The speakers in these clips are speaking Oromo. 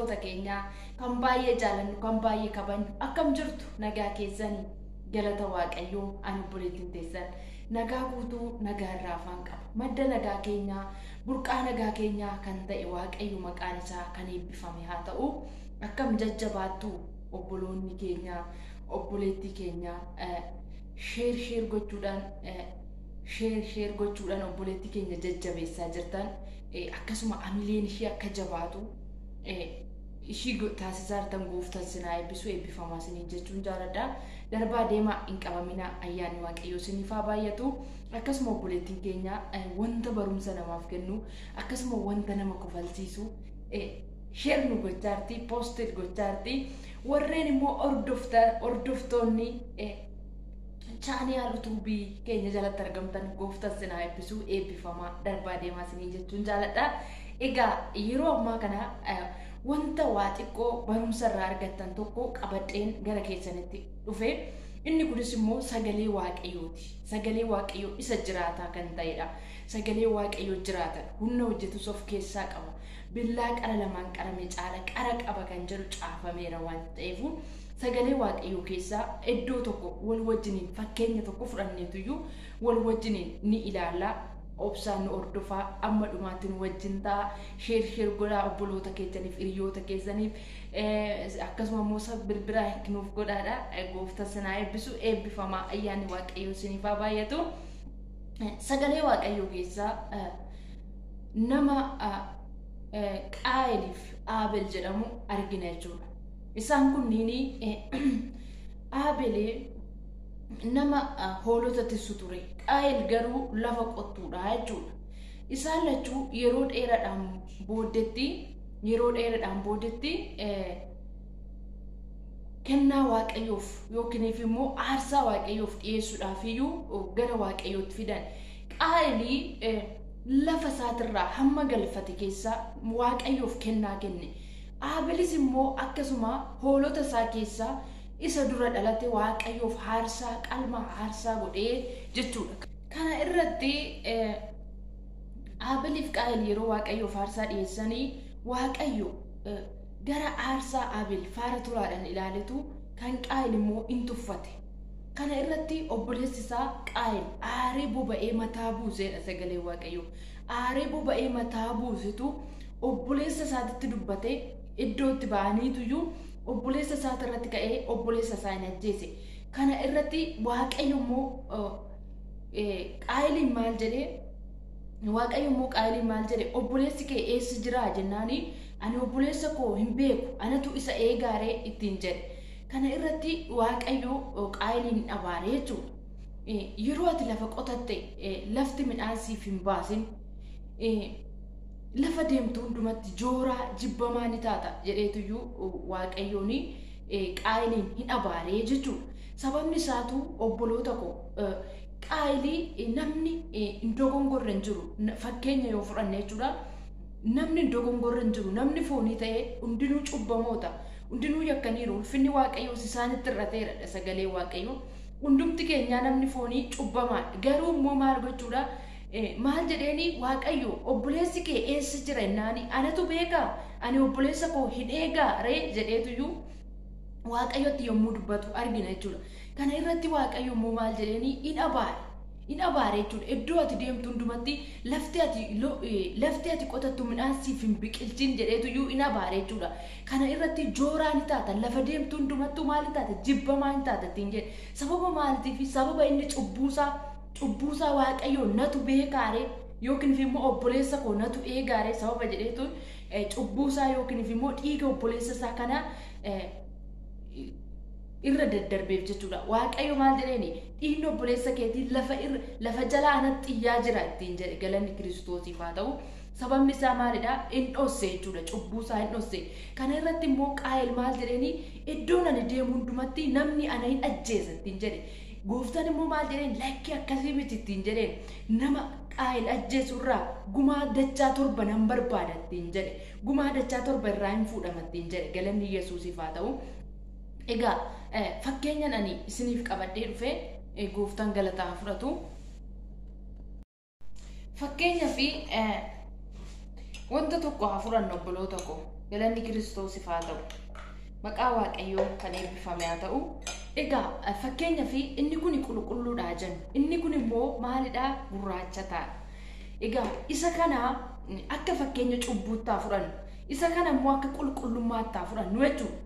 hordoftoota keenya kan baay'ee jaalannu kan baay'ee kabajnu akkam jirtu nagaa keessanii galata waaqayyoo ani obboleettiin teessan nagaa guutuu nagaa irraa afaan qaba madda nagaa keenyaa burqaa nagaa keenyaa kan ta'e waaqayyo maqaan isaa kan eebbifame haa ta'u akkam jajjabaattu obboloonni keenya obboleettii keenya sheer gochuudhaan obboleettii keenya jajjabeessaa jirtan akkasuma amileen ishee akka jabaatu ishii taasisaa jirtan gooftaan sinaa eebbisu eebbifamaa isinii jechuun jaaladha. Darbaa deemaa hin qabamina ayyaanni waaqayyoo isiniif haa baay'atu. Akkasuma obboleettiin keenya wanta barumsa namaaf kennu akkasuma wanta nama kofalchiisu sheer nu gochaa jirti poosted gochaa jirti. Warreen immoo hordoftoonni chaaniyal utuubii keenya jalatti argamtan gooftaan sinaa eebbisu eebbifamaa darbaa deemaa isinii jechuun jaaladha. Egaa yeroo ammaa kana wanta waa xiqqoo barumsa irraa argattan tokko qabadheen gara keessanitti dhufe. Inni kunis immoo sagalee waaqayyooti. Sagalee waaqayyoo isa jiraataa kan ta'edha. Sagalee waaqayyoo jiraatan humna hojjetus of keessaa qaba. Billaa qara lamaan qarame caala qara qaba kan jedhu caafameera waan ta'eef sagalee waaqayyoo keessaa iddoo tokko wal wajjiniin fakkeenya tokko fudhanneetuyyuu wal wajjiniin ni ilaalla. Obsaan hordofaa amma dhumaatti nu wajjin ta'a. Sheer godhaa obboloota keessaniif hiriyoota keessaniif akkasuma immoo birbiraa nuuf godhaadha. Gooftaan sinaa eebbisu eebbifamaa ayyaanni waaqayyoo isiniif haa baay'atu. Sagalee waaqayyoo keessaa nama Qaayiliif Aabel jedhamu argina jechuudha. Isaan kunniin Aabelee nama hoolota tissu ture. Qaayil garuu lafa qottuudha jechuudha. Isaan lachuu yeroo dheeraadhaan booddetti kennaa waaqayyoof yookiin immoo aarsaa waaqayyoof dhiyeessuudhaaf iyyuu gara waaqayyootti fidan. Qaayilii lafa isaatirraa hamma galfate keessaa waaqayyoof kennaa kenne. Aabelis immoo akkasuma hoolota isaa keessaa isa dura dhalate waaqayyoof aarsaa qalma aarsaa godhee jechuudha. Kana irratti Aabeliif Qaayil yeroo waaqayyoof aarsaa dhiyeessanii waaqayyo gara aarsaa Aabel faara turaadhaan ilaaletu kan Qaayil immoo in tuffate. Kana irratti obboleessi isaa Qaayil aaree boba'ee mataa buuseedha sagalee waaqayyoo. Aaree boba'ee mataa buusitu obboleessa isaatitti dubbate iddootti ba'aniituyyuu obboleessa isaati irratti ka'ee obboleessa isaa hin ajjeese. Kana irratti waaqayyo immoo Qaayiliin maal jedhee obboleessi kee eessa jira jennaani ani obboleessa koo hin beeku anatu isa eegaaree ittiin jedhe. Kana irratti waaqayyo Qaayiliin abaaree jechuudha. Yeroo ati lafa qotatte lafti midhaan siif hin baasin lafa deemtu hundumatti jooraa jibbamaa ni taata jedheetuyyuu waaqayyoon Qaayiliin hin abaaree jechuudha. Sababni isaatu obboloota koo Qaayilii namni hin dogongorre hin jiru. Fakkeenya yoo fudhanne jechuudha. Namni hin dogongorre hin jiru. Namni foonii ta'ee hundinuu cubbamoota. Hundinuu yakkaniiru. Ulfinni waaqayyoos isaanitti irrateera sagalee waaqayyoo. Hundumti keenyaa namni foonii cubbamaadha. Garuu immoo maal gochuudha? Maal jedheeni waaqayyo obboleessi kee eessa jira jennaani anatu beekaa ani obboleessa koo hin eegaaree jedheetuyyuu waaqayyotti yommuu dubbatu argina jechuudha. Kana irratti waaqayyo immoo maal jedheeni in abaare jechuudha. Iddoo ati deemtu hundumatti lafti ati qotattu midhaan siif hin biqilchin jedheetuyyuu in abaare jechuudha. Kana irratti jooraa ni taata lafa deemtu hundumattuu maal ni taata jibbamaa ni taata ittiin jedhe. Sababa maaliitiif sababa inni cubbuusaa waaqayyo natu beekaare yookiin immoo obboleessa koo natu eegaare sababa jedheetu cubbuusaa yookiin immoo dhiiga obboleessa isaa kana irra daddarbeef jechuudha. Waaqayyo maal jedheeni dhiigni obboleessa keetii lafa jalaa anatti xiyyaa jira ittiin jedhe galanni Kiristoosiif haa ta'u. Sababni isaa maalidha? Hin dhosse jechuudha. Cubbuusaa hin dhosse. Kana irratti immoo Qaayil maal jedheeni iddoon ani deemu hundumatti namni ana hin ajjeesa ittiin jedhe. Gooftaan immoo maal jedheen lakkii akkasii miti ittiin jedheen nama Qaayil ajjeesu irraa gumaa dachaa 7 nan barbaada ittiin jedhe. Gumaa dachaa 7 irraa hin fuudhama ittiin jedhe galanni Yesuusiif haa ta'u. Egaa fakkeenyaan ani isiniif qabadhee dhufe gooftaan galataa fudhatu. Fakkeenyaa fi wanta tokko haa fudhannu obboloota koo. galanni Kiristoosiif haa ta'u. Maqaa Waaqayyoo kan eebbifame haa ta'u. Egaa fakkeenya fi inni kun qulqulluudha jennu. Inni kun immoo maalidha? Gurraacha ta'a. Egaa isa kana akka fakkeenya cubbuuttaa fudhannu. Isa kana immoo akka qulqullummaattaa fudhannu jechuudha.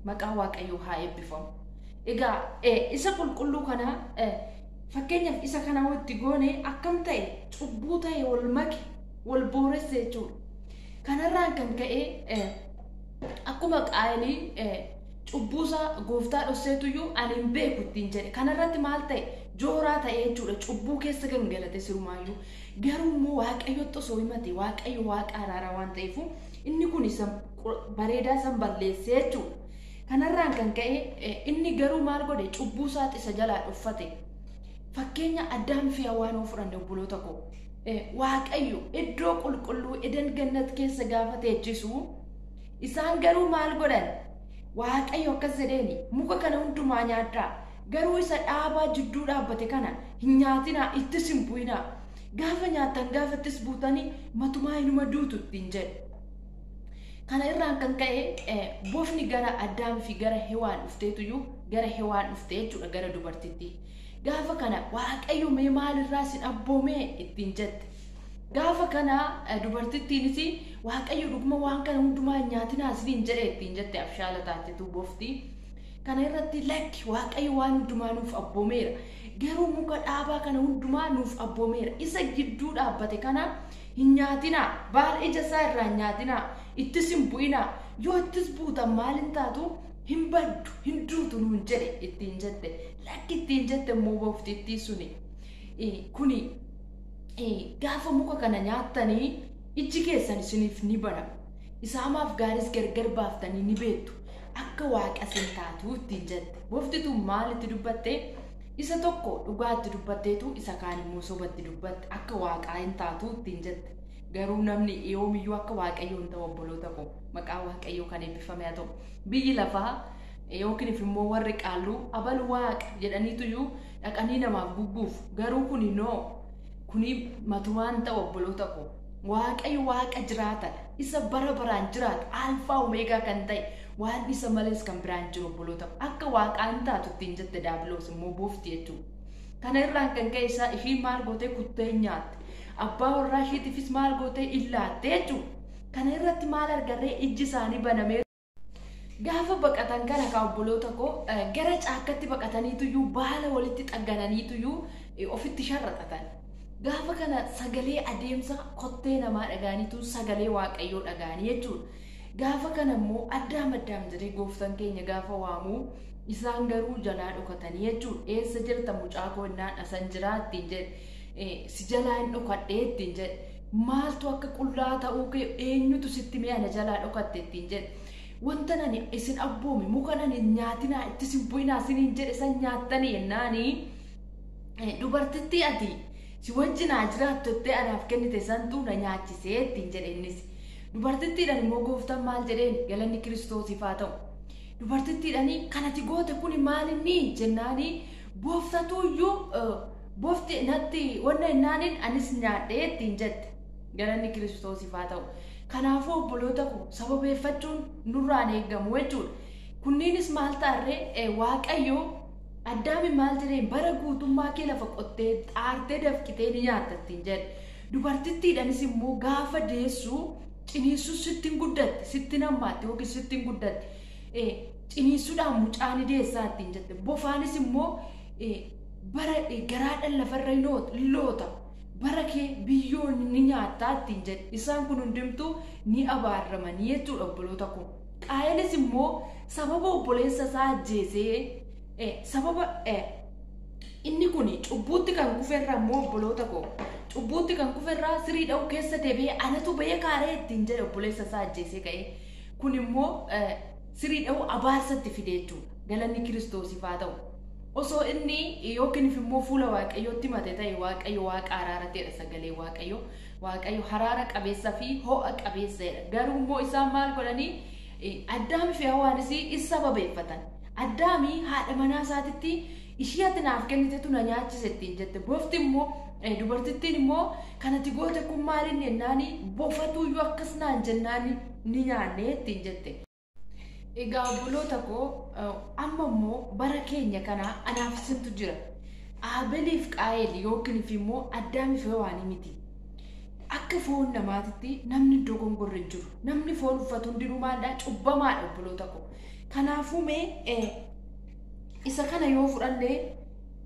Maqaa Waaqayyoo haa eebbifamu. Egaa isa qulqulluu kana fakkeenyaaf isa kana walitti goone akkam ta'e cubbuu ta'e wal make wal booresse jechuudha. Kanarraan kan ka'e akkuma Qaayilii cubbuusaa gooftaa dhosseetuyyuu ani hin beeku ittiin jedhe. Kanarratti maal ta'e jooraa ta'e jechuudha. Cubbuu keessa gangalate sirumaayyuu. Garuu immoo Waaqayyotti osoo himate Waaqayyo Waaqa araaraa waan ta'eef inni kun isa bareedaa san balleessee jechuudha. Kanarraan kan ka'e inni garuu maal godhe cubbuusaa isa jalaa dhuffate. Fakkeenya Addaam fi Hawwaan fudhanne obboloota koo. Waaqayyo iddoo qulqulluu Eden Gannat keessa gaafa teechisu isaan garuu maal godhan? Waaqayyo akkas jedheeni muka kana hundumaa nyaadhaa. Garuu isa dhaabaa jidduu dhaabbate kana hin nyaatinaa, ittis hin bu'inaa. Gaafa nyaatan gaafattis buutanii matumaa inuma duutu ittiin jedhe. Kana irraan kan ka'e bofni gara Addaam fi gara Hewaan dhufteetuyyuu gara Hewaan dhuftee jechuudha gara dubartittii. Gaafa kana Waaqayyo mee maalirraa sin abboomee ittiin jette. Gaafa kana dubartittiinis Waaqayyo dhuguma waan kana hundumaa hin nyaatinaa isiniin jedhe ittiin jette abshaala taatetu bofti. Kana irratti lakki Waaqayyo waan hundumaa nuuf abboomeera. Garuu muka dhaabaa kana hundumaa nuuf abboomeera. Isa gidduu dhaabbate kana hin nyaatinaa, baala ija isaa irraa hin nyaatinaa, ittis hin bu'inaa. Yoo ittis buutan maal hin taatu? Hin baddu, hin duutu nuun jedhe ittiin jette. Lakki ittiin jette immoo boftittii suni. Kuni gaafa muka kana nyaattanii iji keessan isiniif ni banama. Isaamaaf gaaris gargar baaftanii ni beektu. Akka Waaqa sin taatu ittiin jette. Boftitu maalitti dubbatte? Isa tokko dhugaatti dubbatteetu isa kaan immoo sobatti dubbatte. Akka Waaqaa hin taatu ittiin jette. Garuu namni yoomiyyuu akka Waaqayyoo hin ta'u obboloota koo. Maqaa Waaqayyoo kan eebbifame haa ta'u. Biyyi lafaa yookiin immoo warri qaalluu abal Waaqa jedhaniituyyuu dhaqanii namaaf gugguuf. Garuu kuni kuni matumaan ta'u obboloota koo. Waaqayyo Waaqa jiraatadha. Isa bara baraan jiraata. Alfaa Omeegaa kan ta'e. Waan isa malees kan biraan jiru obboloota akka Waaqaa hin taatu ittiin jette Daabiloos immoo bofti jechuudha. Kana irraan kan ka'e isaa ishii maal gootee kuttee nyaatte. Abbaa warraa ishiitiifis maal gootee illaatte jechuudha. Kana irratti maal argarree iji isaanii banamee gaafa baqatan kana ka obboloota koo gara caakkatti baqataniituyyuu baala walitti xaggananiituyyuu ofitti sharraxatan. Gaafa kana sagalee adeemsa kottee namaa dhagaaniitu sagalee Waaqayyoo dhagaanii jechuudha. Gaafa kana immoo Addaam jedhee gooftaan keenya gaafa waamu isaan garuu jalaa dhokatanii jechuudha. Eessa jirta mucaa koo innaan asan jiraa ittiin jedhe. Si jalaa hin dhokadhee ittiin jedhe. Maaltu akka qullaa ta'uu kee eenyutu sitti mi'ana jalaa dhokatte ittiin jedhe. Wanta nani isin abboome muka nani nyaatinaa ittis hin bu'inaa isiniin jedhe san nyaattanii jennaanii dubartittii ati si wajjinaa jiraattu jettee anaaf kennite santuu na nyaachisee ittiin jedhe innis. Dubartittiidhaan immoo gooftaan maal jedheen galanni Kiristoosiif haa ta'u. Dubartittiidhaan kanati goote kuni maalinni jennaanii booftatuuyyuu boofti natti wanna innaaniin anis nyaadhee ittiin jette. Galanni Kiristoosiif haa ta'u. Kanaafuu obboloota koo sababeeffachuun nurraan eegamu jechuudha. Kunniinis maal taarree Waaqayyo Addaami maal jedheen bara guutummaa kee lafa qottee xaartee dafqitee ni nyaatta ittiin jedhe. Dubartittiidhaanis immoo gaafa deessuu ciniinsuun sittiin guddatte sittiin hammaatti yookiin sittiin guddatte ciniinsuudhaan mucaan deessaa ittiin jette. Bofaanis immoo bara garaadhaan lafarra loota bara kee biyyoon ni nyaattaa ittiin jedhe. Isaan kun hundumtuu ni abaarramanii jechuudha obboloota koo. Qaayelis immoo sababa obboleessa isaa ajjeesee sababa inni kun cubbuutti kan kufeerraa immoo obboloota koo. Cubbuutti kan kufeerraa sirii dha'u keessa deebi'ee anatu biyya kaaree ittiin jedhe obboleessa isaa ajjeesee ka'e. Kun immoo sirii dha'u abaarsatti fide jechuudha. Galanni Kiristoosiif haa ta'u. Osoo inni yookiin immoo fuula Waaqayyootti mate ta'e Waaqayyo Waaqa araarateedha sagalee Waaqayyo. Waaqayyo haraara qabeessa fi ho'a qabeessadha. Garuu immoo isaan maal godhanii Addaamii fi Hawwaanis isa sababeeffatan. Addaamii haadha manaa isaatitti ishii ati naaf kennitetu na nyaachise ittiin jette. Bofti immoo dubartittiin immoo kanati goote kun maalinni jennaanii bofatuuyyuu akkas naan jennaanii ni nyaannee ittiin jette. Egaa obboloota koo amma immoo bara keenya kana anaaf isintu jira. Aabeliif Qaayel yookiin immoo Addaamiif Hewaanii miti. Akka foon namaatitti namni dogongorre hin jiru. Namni foon uffatu hundinuu maaldhaa cubbamaadha obboloota koo. Kanaafuu mee isa kana yoo fudhannee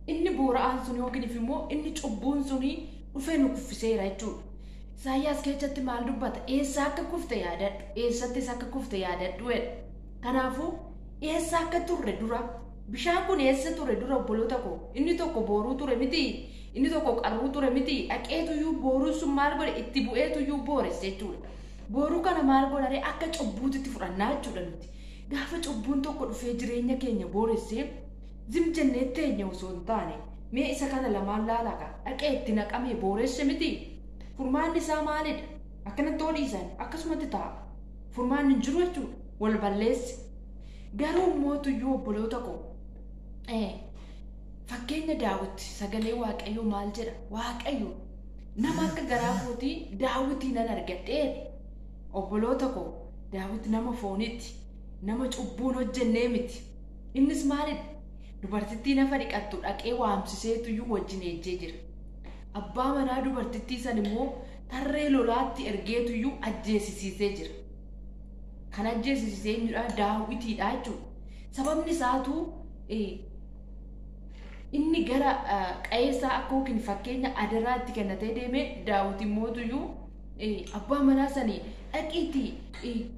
inni boora'aan sun yookiin immoo inni cubbuun suni dhufee nu kuffiseera jechuudha. Isaayyaas keessatti maal dubbata? Eessa akka kufte yaadadhu, eessattis akka kufte yaadadhu jedha. Kanaafuu eessa akka turre dura, bishaan kun eessa ture dura obboloota koo? Inni tokko booruu ture miti, inni tokko qarruu ture miti. Dhaqeetuyyuu booruu sun maal godhe? Itti bu'eetuyyuu booresse jechuudha. Booruu kana maal godhare? Akka cubbuutitti fudhannaa jechuudha nuti. Gaafa cubbuun tokko dhufee jireenya keenya booressee zim jennee teenya osoo hin taane mee isa kana lamaan laalaa dhaqee itti naqamee booresse miti. Furmaanni isaa maalidha? Akkanatti ool'iisan akkasumatti ta'a. Furmaanni hin jiru jechuudha. Wal balleessi. Garuu mootuyyuu obboloota koo fakkeenya Daawit sagalee Waaqayyoo maal jedha? Waaqayyo nama akka garaa kootii Daawitii nan argadhee. Obboloota koo Daawit nama foonitti, nama cubbuun hojjennee miti. Innis maalidha? Dubartittii nafa dhiqattu dhaqee waamsiseetuyyuu wajjin ejjee jira. Abbaa manaa dubartittii san immoo tarree lolaatti ergeetuyyuu ajjeesisiisee jira. Kan ajjeesisisee eenyudha? Daawitiidha jechuudha. Sababni isaatu inni gara qayeessaa akka yookiin fakkeenya adaraatti kennatee deeme. Daawit immootuyyuu abbaa manaa sanii dhaqiitii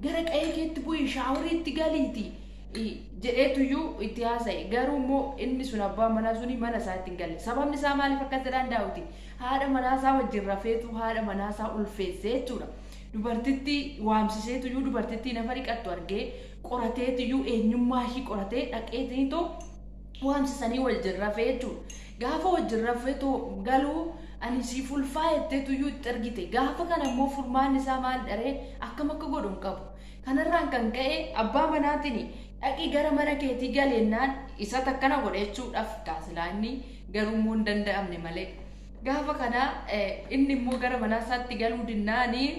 gara qayee keetti bu'ii shaaworiitti galiitii jedheetuyyuu itti haasa'e. Garuu immoo inni sun abbaa manaa suni mana isaatti hin galle. Sababni isaa maaliif akkas jedhaan Daawit? Haadha manaa isaa wajjin rafeetu haadha manaa isaa ulfeessee jechuudha. Dubartittii waamsiseetuyyuu dubartittii nafa dhiqattu argee qorateetuyyuu eenyummaa ishii qoratee dhaqeetiniitoo waamsisanii wajjin rafee jechuudha. Gaafa wajjin rafeetoo galuu ani siif ulfaa'etteetuyyuu itti argite. Gaafa kana immoo furmaanni isaa maal dharee akkam akka godhu hin qabu. Kanarraan kan ka'e abbaa manaatiin dhaqii gara mana keetii galeennaan isa takkana godhe jechuudhaaf taasilaanni garuu immoo hin danda'amne malee. Gaafa kana inni immoo gara manaa isaatti galuu dinnaanii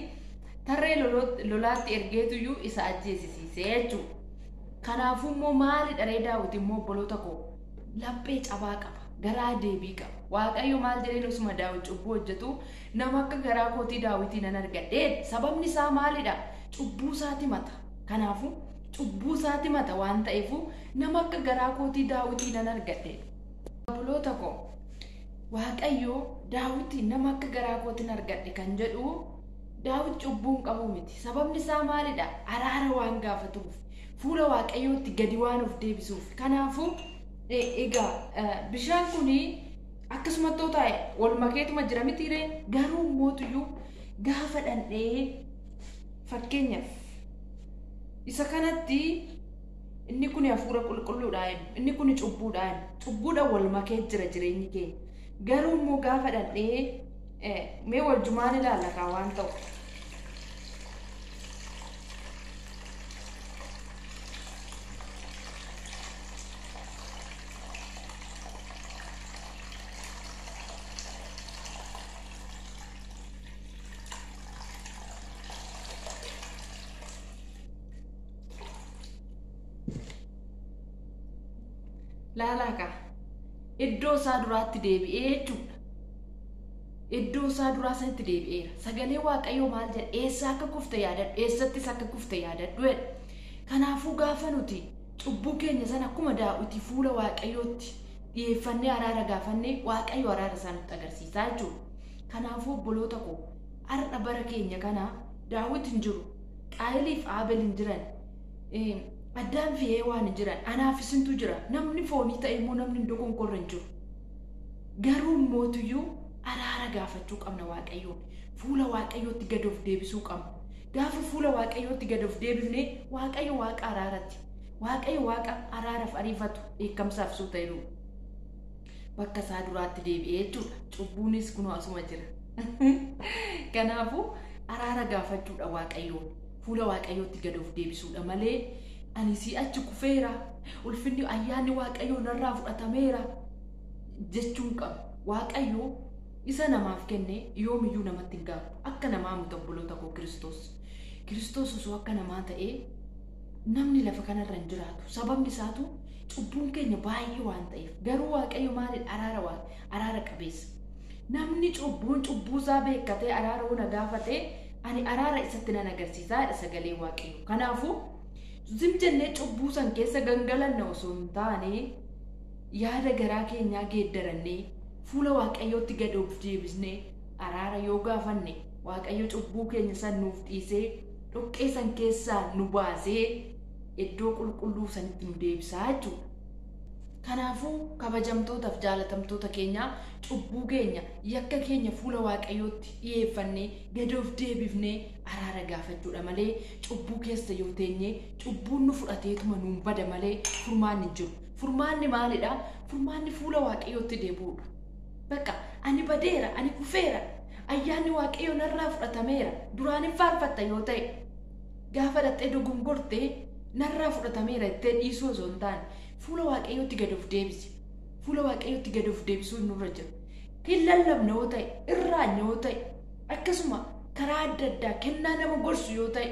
tarree lolaatti ergeetuyyuu isa ajjeesisiisee jechuudha. Kanaafuu immoo maali dharee Daawit immoo obboloota koo? Laphee cabaa qaba, garaa deebii qaba. Waaqayyo maal jedheen osuma Daawit cubbuu hojjetu nama akka garaa kootii Daawitii nan argadhee. Sababni isaa maalidha? Cubbuu isaati mata. Kanaafuu cubbuu isaati mata waan ta'eefu nama akka garaa kootii Daawitii nan argadhee. Obboloota koo Waaqayyo Daawitii nama akka garaa kootiin argadhe kan jedhu Daawit cubbuun qabu miti. Sababni isaa maalidha? Araara waan gaafatuuf, fuula Waaqayyootti gadi waan of deebisuuf. Kanaafuu egaa bishaan kuni akkasumatti ta'e wal makeetuma jira mitiiree. Garuu mootuyyuu gaafa dhandhee fakkeenyaaf isa kanatti inni kun hafuura qulqulluudhaan, inni kun cubbuudhaan, cubbuudhaan wal makee jira jireenyi keenya. Garuu immoo gaafa dhandhee mee wajjumaan ilaalla waan ta'u. Laalaakaa iddoo isaa duraatti deebi'ee jechuudha. Iddoo isaa duraa sanitti deebi'eera. Sagalee Waaqayyoo maal jedha? Eessa akka kufte yaadadhu, eessattis akka kufte yaadadhu jedha. Kanaafuu gaafa nuti cubbuu keenya sana akkuma Daawit fuula Waaqayyootti dhiyeeffannee araara gaafannee Waaqayyo araara isaa nutti agarsiisaa jechuudha. Kanaafuu obboloota koo har'a bara keenya kana Daawit hin jiru, Qaayeliif Aabel hin jiran, Addaam fi Hewaan hin jiran, anaaf isintu jira. Namni foonii ta'e immoo namni hin dogonkorre hin jiru. Garuu mootuyyuu araara gaafachuu qabna Waaqayyoon. Fuula Waaqayyootti gad of deebisuu qabna. Gaafa fuula Waaqayyootti gad of deebifnee Waaqayyo Waaqa araaraati. Waaqayyo Waaqa araaraaf ariifatu beekamsaaf suu ta'e bakka isaa duraatti deebi'ee jechuudha. Cubbuunis kun asuma jira. Kanaafuu araara gaafachuudha Waaqayyoon. Fuula Waaqayyootti gad of deebisuudha malee ani si achi kufeera, ulfinni ayyaanni Waaqayyoo narraa fudhatameera jechuun qabu. Waaqayyo isa namaaf kenne yoomiyyuu namatti hin gaafu. Akka namaa muta obboloota koo Kiristoos. Kiristoos osoo akka namaa ta'ee namni lafa kanarra hin jiraatu. Sababni isaatu cubbuun keenya baay'ee waan ta'eef. Garuu Waaqayyo maaliin araara qabeessa. Namni cubbuusaa beekkatee araara na gaafatee ani araara isatti nan agarsiisaadha sagalee Waaqayyo. Kanaafuu zim jennee cubbuu san keessa gangalanna osoo hin taane yaada garaa keenyaa geeddarannee fuula Waaqayyootti gad of deebisnee araara yoo gaafanne Waaqayyo cubbuu keenya san nuuf dhiisee dhoqqee san keessaa nu baasee iddoo qulqulluu sanitti nu deebisaa jechuudha. Kanaafuu kabajamtootaaf jaalatamtoota keenya cubbuu keenya yakka keenya fuula Waaqayyootti dhiyeeffannee gad of deebifnee araara gaafachuudha malee cubbuu keessa yoo teenye cubbuun nu fudhateetuma nuun bada malee furmaanni hin jiru. Furmaanni maalidha? Furmaanni fuula Waaqayyootti deebi'uudha. Bakka ani badeera, ani kufeera, ayyaanni Waaqayyoo narraa fudhatameera. Duraan hin faarfatta yoo ta'e gaafa dhattee dogongortee narraa fudhatameera ittee dhiisuu osoo hin taane fuula Waaqayyootti gad of deebisi. Fuula Waaqayyootti gad of deebisuun nurra jira. Hin lallabne yoo ta'e, irraanne yoo ta'e, akkasuma karaa adda addaa kennaa nama gorsu yoo ta'e,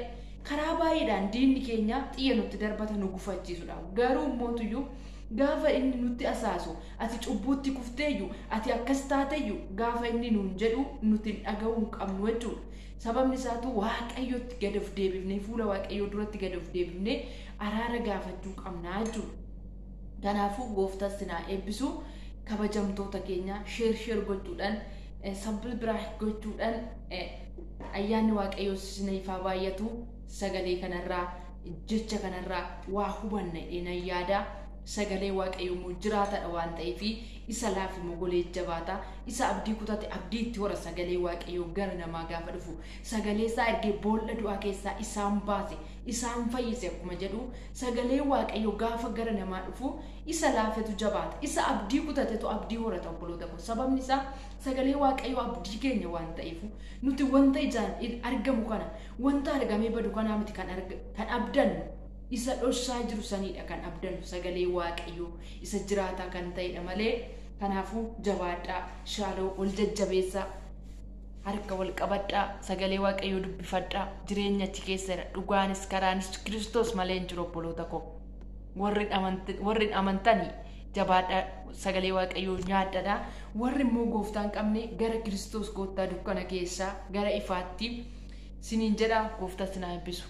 karaa baay'eedhaan diinni keenya xiyya nutti darbata nu gufachiisudha. Garuu mootuyyuu gaafa inni nutti asaasu ati cubbuutti kufteeyyu ati akkas taateeyyu gaafa inni nuun jedhu nuti dhaga'uu hin qabnu jechuudha. Sababni isaatu Waaqayyootti gad of deebifnee fuula Waaqayyoo duratti gad of deebifnee araara gaafachuu qabnaa jechuudha. Kanaafuu Gooftaan sinaa eebbisu kabajamtoota keenya sheer gochuudhaan subscribe gochuudhaan ayyaanni Waaqayyoo isiniif haa baay'atu. Sagalee kanarraa jecha kanarraa waa hubanne eenan yaada. Sagalee Waaqayyoo immoo jiraataadha waan ta'eef isa laafi mogolee jabaata. Isa abdii kutate abdiitti hora sagalee Waaqayyoo gara namaa gaafa dhufu sagalee isaa ergee boolla du'aa keessaa isaan baase isaan fayyise akkuma jedhu sagalee Waaqayyoo gaafa gara namaa dhufu isa laafetu jabaata. Isa abdii kutatetu abdii horata obboloota koo. Sababni isaa sagalee Waaqayyoo abdii keenya waan ta'eef nuti wanta ijaan argamu kana wanta argamee badu kanaa miti kan abdannu. Isa dhossaa jiru sanidha kan abdannu sagalee Waaqayyoo isa jiraataa kan ta'edha malee. Kanaafuu jabaadhaa, shaaloo ol jajjabeessaa, harka wal qabadhaa, sagalee Waaqayyoo dubbifadhaa. Jireenya achi keessadha. Dhugaanis karaanis Kiristoos malee hin jiru obboloota koo. Warri amantanii jabaadhaa, sagalee Waaqayyoo nyaadhaa. Warri immoo Gooftaan qabne gara Kiristoos gooftaa dukkana keessaa gara ifaatti siniin jedhaa. Gooftaa sinaa eebbisu.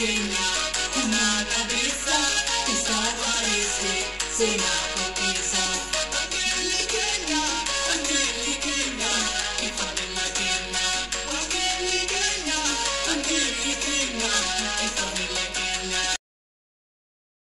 keenya humna qabeessa isaa hareesse seenaa